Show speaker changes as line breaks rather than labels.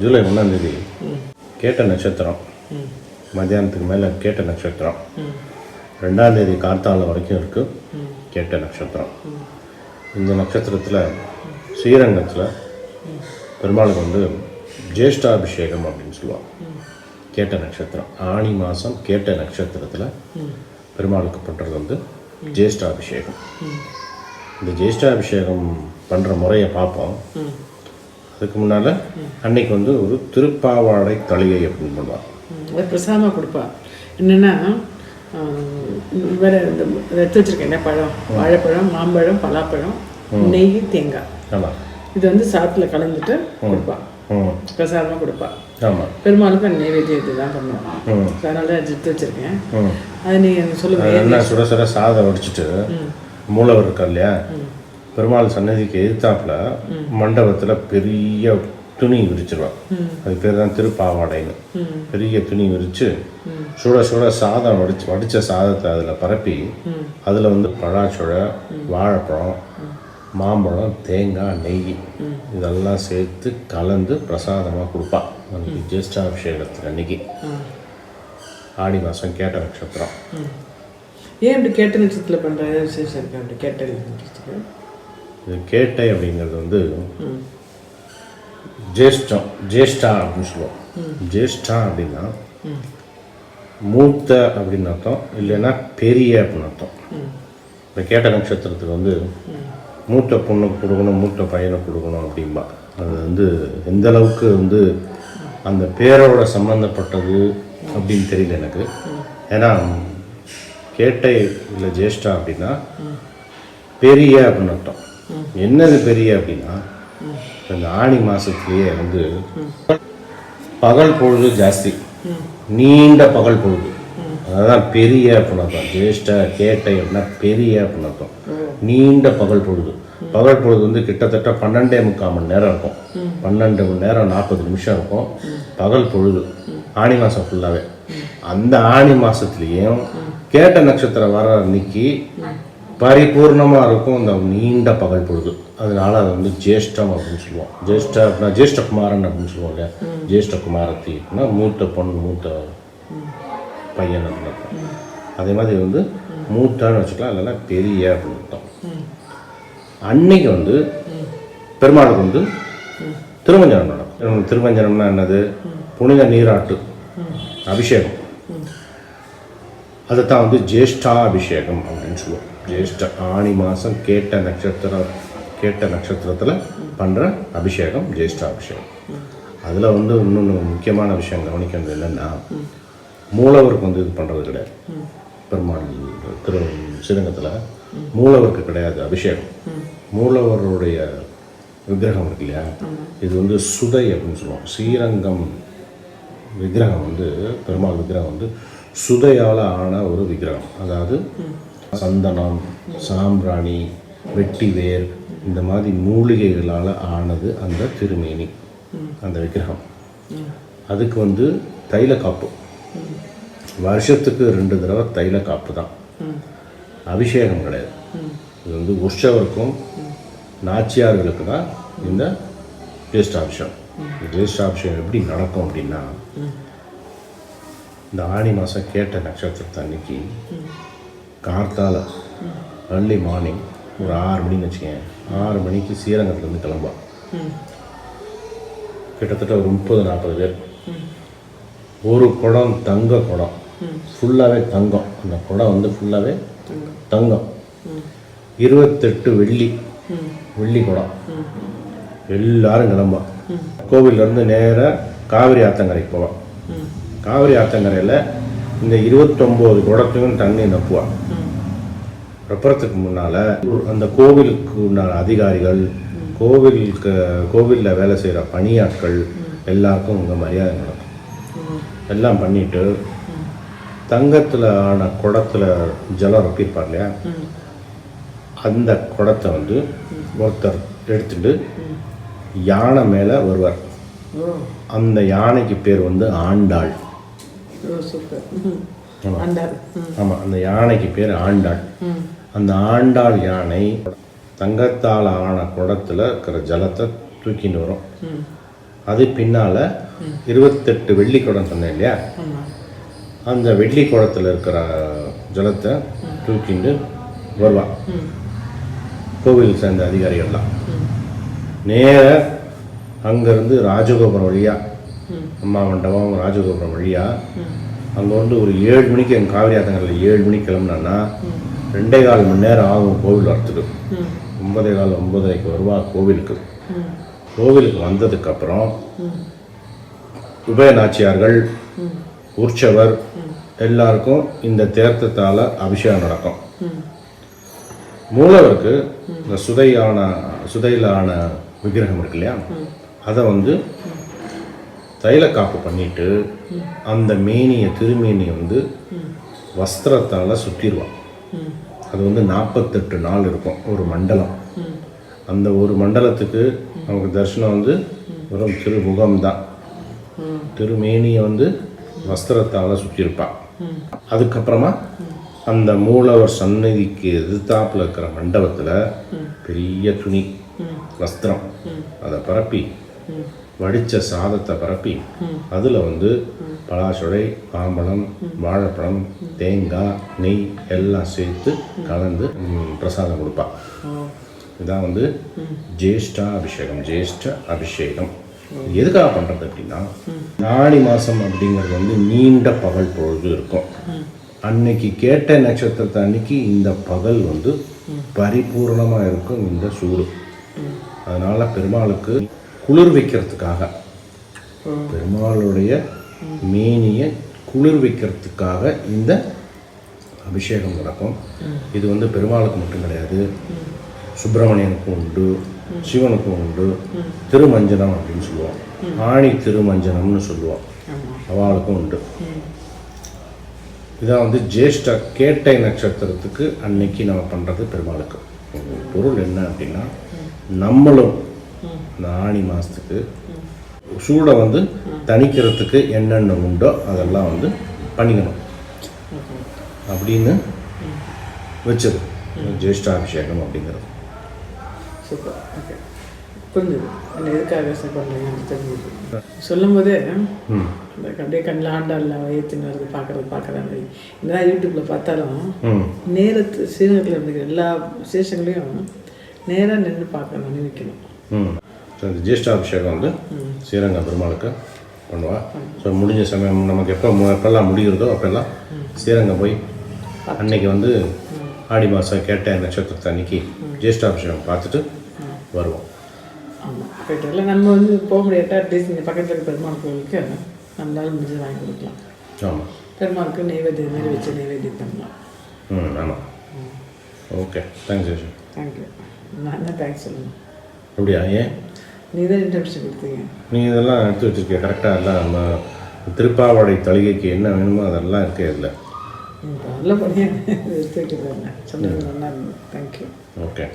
ஜூலை 1 கேட்ட நட்சத்திரம், மத்தியானத்துக்கு மேலே கேட்ட நட்சத்திரம். 2 கார்த்தால வரைக்கும் இருக்குது கேட்ட நட்சத்திரம். இந்த நட்சத்திரத்தில் ஸ்ரீரங்கத்தில் பெருமாளுக்கு வந்து ஜேஷ்டாபிஷேகம் அப்படின்னு சொல்லுவாங்க. கேட்ட நட்சத்திரம், ஆணி மாதம் கேட்ட நட்சத்திரத்தில் பெருமாளுக்கு பண்ணுறது வந்து ஜேஷ்டாபிஷேகம். இந்த ஜேஷ்டாபிஷேகம் பண்ணுற முறையை பார்ப்போம். அதுக்கு முன்னால் அன்னைக்கு வந்து ஒரு திருப்பாவாடை தளிகை அப்படின்னு பண்ணுவாங்க.
பிரசாதமாக கொடுப்பா. என்னென்னா வேறு இந்த எடுத்து வச்சுருக்கேன். என்ன பழம், வாழைப்பழம், மாம்பழம், பலாப்பழம், நெய், தேங்காய்.
ஆமாம்,
இது வந்து சாதத்தில் கலந்துட்டு கொடுப்பா, பிரசாதமாக கொடுப்பா.
ஆமாம்,
பெருமாளுக்கு நைவேத்தியம் இதுதான் பண்ணுவோம். அதனால எடுத்து வச்சுருக்கேன். அது நீங்கள் சொல்லுங்கள்.
என்ன சுட சுட சாதம் வடிச்சிட்டு மூலவர் இருக்கா இல்லையா, பெருமாள் சன்னதிக்கு எதிர்த்தாப்புல மண்டபத்தில் பெரிய துணி விரிச்சிருவான். அது பேர் தான் திருப்பாவாடைன்னு. பெரிய துணி விரித்து சுட சுட சாதம் வடித்த சாதத்தை அதில் பரப்பி அதில் வந்து பழாச்சுழை, வாழைப்பழம், மாம்பழம், தேங்காய், நெய் இதெல்லாம் சேர்த்து கலந்து பிரசாதமாக கொடுப்பாள் அன்றைக்கி ஜேஷ்டாபிஷேகத்துக்கு. அன்றைக்கி ஆடி மாதம் கேட்ட நட்சத்திரம்.
ஏன் இப்படி கேட்ட நட்சத்திரத்தில் பண்ணுற விசேஷம் இருக்கு? அப்படி கேட்ட நட்சத்திரம்
இது கேட்டை அப்படிங்கிறது வந்து ஜேஷ்டா அப்படின்னு சொல்லுவோம். ஜேஷ்டா அப்படின்னா மூத்த அப்படின்னு அர்த்தம், இல்லைன்னா பெரிய அப்படின்னு அர்த்தம். இந்த கேட்ட நட்சத்திரத்துக்கு வந்து மூத்த பொண்ணுக்கு கொடுக்கணும், மூத்த பையனுக்கு கொடுக்கணும் அப்படின்பா. அது வந்து எந்த அளவுக்கு வந்து அந்த பேரோட சம்மந்தப்பட்டது அப்படின்னு தெரியல எனக்கு. ஏன்னா கேட்டை இல்லை ஜேஷ்டா அப்படின்னா பெரிய அப்படின்னு அர்த்தம். என்னது பெரிய அப்படின்னா, இந்த ஆணி மாதத்துலேயே வந்து பகல் பொழுது ஜாஸ்தி, நீண்ட பகல் பொழுது, அதுதான் பெரிய அப்படின்னு அர்த்தம். ஜேஷ்ட கேட்டை அப்படின்னா பெரிய அப்படின்னு அர்த்தம். நீண்ட பகல் பொழுது. பகல் பொழுது வந்து கிட்டத்தட்ட 12.75 மணி நேரம் இருக்கும். 12 மணி நேரம் 40 நிமிஷம் இருக்கும் பகல் பொழுது, ஆணி மாதம் ஃபுல்லாகவே. அந்த ஆணி மாதத்துலேயும் கேட்ட நட்சத்திரம் வர அன்னைக்கு பரிபூர்ணமாக இருக்கும் அந்த நீண்ட பகல் பொழுது. அதனால அது வந்து ஜேஷ்டம் அப்படின்னு சொல்லுவோம். ஜேஷ்ட அப்படின்னா ஜேஷ்டகுமாரன் அப்படின்னு சொல்லுவோம் இல்லையா. ஜேஷ்டகுமாரத்தி அப்படின்னா மூத்த பொண்ணு, மூத்த பையன் அப்படின்னு அர்த்தம். அதே மாதிரி வந்து மூத்தான்னு வச்சுக்கலாம், இல்லைன்னா பெரிய அப்படின்னு அர்த்தம். அன்னைக்கு வந்து பெருமாளுக்கு வந்து திருமஞ்சனம் நடக்கும். திருமஞ்சனம்னா என்னது? புனித நீராட்டு அபிஷேகம். அதுதான் வந்து ஜேஷ்டாபிஷேகம் அப்படின்னு சொல்லுவோம். ஜேஷ்ட ஆணி மாதம் கேட்ட நட்சத்திரத்தில் பண்ணுற அபிஷேகம் ஜேஷ்டாபிஷேகம். அதில் வந்து இன்னொன்று முக்கியமான விஷயம் கவனிக்கிறது என்னென்னா, மூலவருக்கு வந்து இது பண்ணுறது கிடையாது. பெருமாள் ஸ்ரீரங்கத்தில் மூலவருக்கு கிடையாது அபிஷேகம். மூலவருடைய விக்கிரகம் இருக்கு இல்லையா, இது வந்து சுதை அப்படின்னு சொல்லுவோம். ஸ்ரீரங்கம் விக்கிரகம் வந்து, பெருமாள் விக்கிரகம் வந்து சுதையால் ஆன ஒரு விக்கிரகம். அதாவது சந்தனம், சாம்பிராணி, வெட்டிவேர், இந்த மாதிரி மூலிகைகளால் ஆனது அந்த திருமேனி, அந்த விக்கிரகம். அதுக்கு வந்து தைல காப்பு, வருஷத்துக்கு 2 தடவை தைல காப்பு தான், அபிஷேகம் கிடையாது. இது வந்து உற்சவருக்கும் நாச்சியார்களுக்கு தான் இந்த ஜேஷ்டாபிஷேகம். ஜேஷ்டாபிஷேகம் எப்படி நடக்கும் அப்படின்னா, இந்த ஆணி மாதம் கேட்ட நட்சத்திரத்தை அன்னைக்கு கார்த்தால அர்லி மார்னிங் ஒரு 6 மணின்னு வச்சுக்கேன். 6 மணிக்கு ஸ்ரீரங்கத்துலேருந்து கிளம்பா. கிட்டத்தட்ட ஒரு 30-40 பேர். ஒரு குடம் தங்க குடம், ஃபுல்லாகவே தங்கம். அந்த குடம் வந்து ஃபுல்லாகவே தங்கம். 28 வெள்ளி குடம். எல்லாரும் கிளம்பா. கோவிலேருந்து நேராக காவிரி ஆத்தங்கரைக்கு போவான். காவிரி ஆத்தங்கரையில் இந்த 29 குடத்தையும் தண்ணி நப்புவாள். ரப்புறத்துக்கு முன்னால் அந்த கோவிலுக்கு உண்டான அதிகாரிகள், கோவிலில் வேலை செய்கிற பணியாட்கள் எல்லாருக்கும் உங்கள் மரியாதை நடக்கும். எல்லாம் பண்ணிவிட்டு தங்கத்தில் ஆன குடத்தில் ஜலம் ரொப்பியிருப்பார் இல்லையா, அந்த குடத்தை வந்து ஒருத்தர் எடுத்துட்டு யானை மேலே வருவார். அந்த யானைக்கு பேர் வந்து ஆண்டாள். ஆமாம், அந்த யானைக்கு பேர் ஆண்டாள். அந்த ஆண்டாள் யானை தங்கத்தால் ஆன குடத்தில் இருக்கிற ஜலத்தை தூக்கிட்டு வரும். அது பின்னால் 28 வெள்ளி குடம் சொன்னேன் இல்லையா, அந்த வெள்ளி குடத்தில் இருக்கிற ஜலத்தை தூக்கிண்டு வருவான் கோவில் சேர்ந்த அதிகாரிகள்லாம். நேர அங்கேருந்து ராஜகோபுரம் வழியாக, அம்மா மண்டபம் ராஜகோபுரம் வழியாக அங்கே வந்து ஒரு 7 மணிக்கு எங்கள் காவிரி ஆத்தங்கரில் 7 மணிக்கு கிளம்புனா 2.25 மணி நேரம் ஆகும் கோவில் வரத்துக்கு. 9:15 9:30 வருவா கோவிலுக்கு. கோவிலுக்கு வந்ததுக்கப்புறம் உபய நாச்சியார்கள், உற்சவர் எல்லாருக்கும் இந்த தேர்த்தத்தால் அபிஷேகம் நடக்கும். மூலவருக்கு இந்த சுதையிலான விக்கிரகம் இருக்கு இல்லையா, அதை வந்து தைல காப்பு பண்ணிட்டு அந்த திருமேனியை வந்து வஸ்திரத்தால் சுற்றிடுவான். அது வந்து 48 நாள் இருக்கும் ஒரு மண்டலம். அந்த ஒரு மண்டலத்துக்கு நமக்கு தரிசனம் வந்து வெறும் திருமுகம் தான். திருமேனியை வந்து வஸ்திரத்தால் சுற்றியிருப்பான். அதுக்கப்புறமா அந்த மூலவர் சன்னதிக்கு எதிர்த்தாப்பில் இருக்கிற மண்டபத்தில் பெரிய துணி வஸ்திரம் அதை பரப்பி, வடித்த சாதத்தை பரப்பி, அதில் வந்து பலாசுடை, மாம்பழம், வாழைப்பழம், தேங்காய், நெய் எல்லாம் சேர்த்து கலந்து பிரசாதம் கொடுப்பாள். இதுதான் வந்து ஜேஷ்டாபிஷேகம். அபிஷேகம் எதுக்காக பண்ணுறது அப்படின்னா, ஆடி மாதம் அப்படிங்கிறது வந்து நீண்ட பகல் பொழுது இருக்கும். அன்னைக்கு கேட்ட நட்சத்திரத்தை அன்னைக்கு இந்த பகல் வந்து பரிபூர்ணமாக இருக்கும் இந்த சூடு. அதனால் பெருமாளுக்கு குளிர் வைக்கிறதுக்காக, பெருமாளுடைய மேனியை குளிர் வைக்கிறதுக்காக இந்த அபிஷேகம் நடக்கும். இது வந்து பெருமாளுக்கு மட்டும் கிடையாது, சுப்பிரமணியனுக்கும் உண்டு, சிவனுக்கும் உண்டு. திருமஞ்சனம் அப்படின்னு சொல்லுவோம், ஆணி திருமஞ்சனம்னு சொல்லுவோம், அவளுக்கும் உண்டு. இதான் வந்து ஜேஷ்ட கேட்டை நட்சத்திரத்துக்கு அன்னைக்கு நம்ம பண்ணுறது பெருமாளுக்கு. பொருள் என்ன அப்படின்னா, நம்மளும் இந்த ஆணி மாதத்துக்கு சூடை வந்து தணிக்கிறதுக்கு என்னென்ன உண்டோ அதெல்லாம் வந்து பண்ணிக்கணும் அப்படின்னு வச்சது ஜேஷ்டாபிஷேகம் அப்படிங்கிறது.
சூப்பர். ஓகே, புரிஞ்சுது. என்ன எதுக்காக பண்ணுறீங்கன்னு தெரிஞ்சுது. சொல்லும் போதே அந்த அப்படியே கண்ணில் ஆண்டாளில் ஏற்றின்னு வருது, பார்க்குறாங்க. என்னதான் யூடியூப்பில் பார்த்தாலும் ஸ்ரீரங்கத்தில் இருக்கிற எல்லா விசேஷங்களையும் நேராக நின்று பார்க்கணும், நினைக்கணும்.
இந்த ஜேஷ்டாபிஷேகம் வந்து ஸ்ரீரங்க பெருமாளுக்கு பண்ணுவாள். ஸோ முடிஞ்ச சமயம் நமக்கு எப்போல்லாம் முடிகிறதோ அப்போல்லாம் ஸ்ரீரங்கம் போய் அன்னைக்கு வந்து ஆடி மாதம் கேட்ட நட்சத்திரத்தை அன்னைக்கு ஜேஷ்டாபிஷேகம் பார்த்துட்டு வருவோம்.
ஆமாம், போய்ட்டு இல்லை நம்ம வந்து போக முடியாட்டா அட்லீஸ்ட் இங்கே பக்கத்தில் இருக்க பெருமாள் கோவிலுக்கு நம்மளால் முடிஞ்சு வாங்கி கொடுக்கலாம்.
ஆமாம்,
பெருமாளுக்கு நெய்வேத்தியம் மாதிரி வச்சு நெய்வேத்தியம் பண்ணலாம்.
ஆமாம். Okay, thanks Jayashree.
தேங்க்யூ. நான் என்ன தேங்க்ஸ் சொல்லணும்?
அப்படியா? ஏன்?
நீ தான் இன்ட்ரடக்ஷன் கொடுத்தீங்க.
நீ இதெல்லாம் எடுத்து வச்சுருக்கேன் கரெக்டாக. எல்லாம் நம்ம திருப்பாவாடை தலிகைக்கு என்ன வேணுமோ அதெல்லாம் இருக்கே இல்லை.
நல்ல படியாக எடுத்து வைக்கிறாங்க. சொன்னது நல்லா இருந்தது. தேங்க்யூ.
ஓகே.